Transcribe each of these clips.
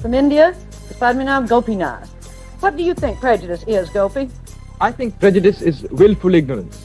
from India is Padmanabh Gopinath. What do you think prejudice is, Gopi? I think prejudice is willful ignorance.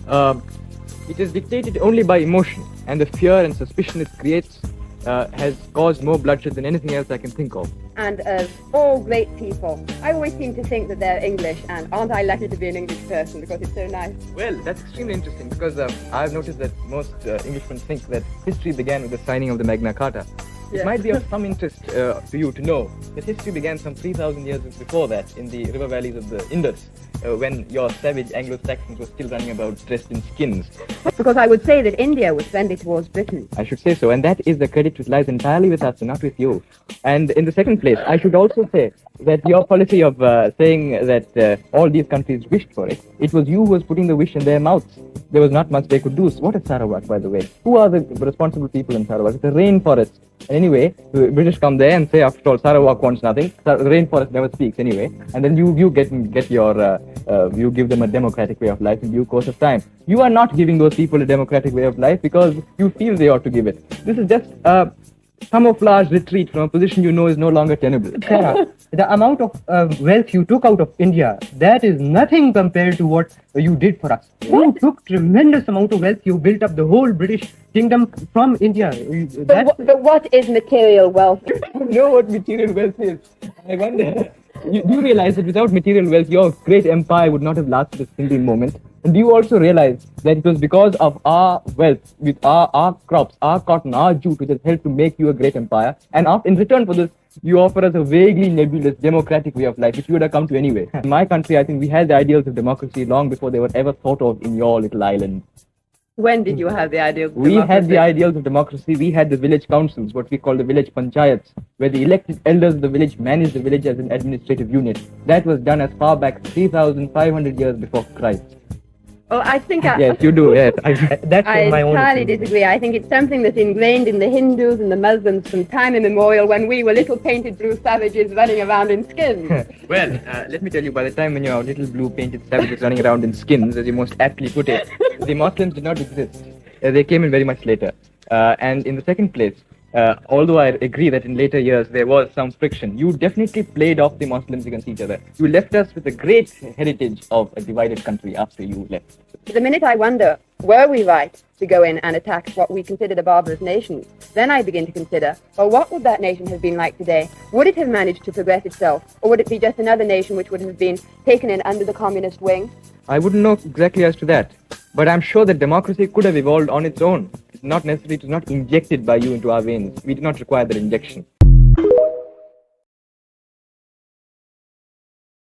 It is dictated only by emotion, and the fear and suspicion it creates has caused more bloodshed than anything else I can think of. And of all great people, I always seem to think that they're English, and aren't I lucky to be an English person because it's so nice? Well, that's extremely interesting because I've noticed that most Englishmen think that history began with the signing of the Magna Carta. Yeah. It might be of some interest to you to know that history began some 3,000 years before that in the river valleys of the Indus, when your savage Anglo-Saxons were still running about dressed in skins. Because I would say that India was friendly towards Britain. I should say so, and that is the credit which lies entirely with us and not with you. And in the second place, I should also say that your policy of saying that all these countries wished for it, it was you who was putting the wish in their mouths. There was not much they could do. So what is Sarawak, by the way? Who are the responsible people in Sarawak? It's a rainforest. Anyway, the British come there and say, after all, Sarawak wants nothing. The rainforest never speaks anyway. And then you get your, you give them a democratic way of life in due course of time. You are not giving those people a democratic way of life because you feel they ought to give it. This is just a camouflage retreat from a position you know is no longer tenable. Sarah, the amount of wealth you took out of India, that is nothing compared to what you did for us. You took tremendous amount of wealth. You built up the whole British kingdom from India. But what is material wealth? You know what material wealth is. I wonder. Do you realize that without material wealth, your great empire would not have lasted a single moment? And do you also realize that it was because of our wealth, with our crops, our cotton, our jute, which has helped to make you a great empire? And in return for this, you offer us a vaguely nebulous democratic way of life, which you would have come to anyway. In my country, I think we had the ideals of democracy long before they were ever thought of in your little island. When did you have the idea of We had the ideals of democracy. We had the village councils, what we call the village panchayats, where the elected elders of the village managed the village as an administrative unit. That was done as far back 3,500 years before Christ. Oh, I think Yes, you do, yes. That's I my own entirely opinion. disagree. I think it's something that's ingrained in the Hindus and the Muslims from time immemorial when we were little painted blue savages running around in skins. Well, let me tell you, by the time when your little blue painted savages running around in skins, as you most aptly put it, the Muslims did not exist. They came in very much later. And in the second place, although I agree that in later years there was some friction, you definitely played off the Muslims against each other. You left us with a great heritage of a divided country after you left. The minute I wonder, were we right to go in and attack what we considered a barbarous nation? Then I begin to consider, well, what would that nation have been like today? Would it have managed to progress itself? Or would it be just another nation which would have been taken in under the communist wing? I wouldn't know exactly as to that, but I'm sure that democracy could have evolved on its own. It's not necessary, it was not injected by you into our veins. We did not require that injection.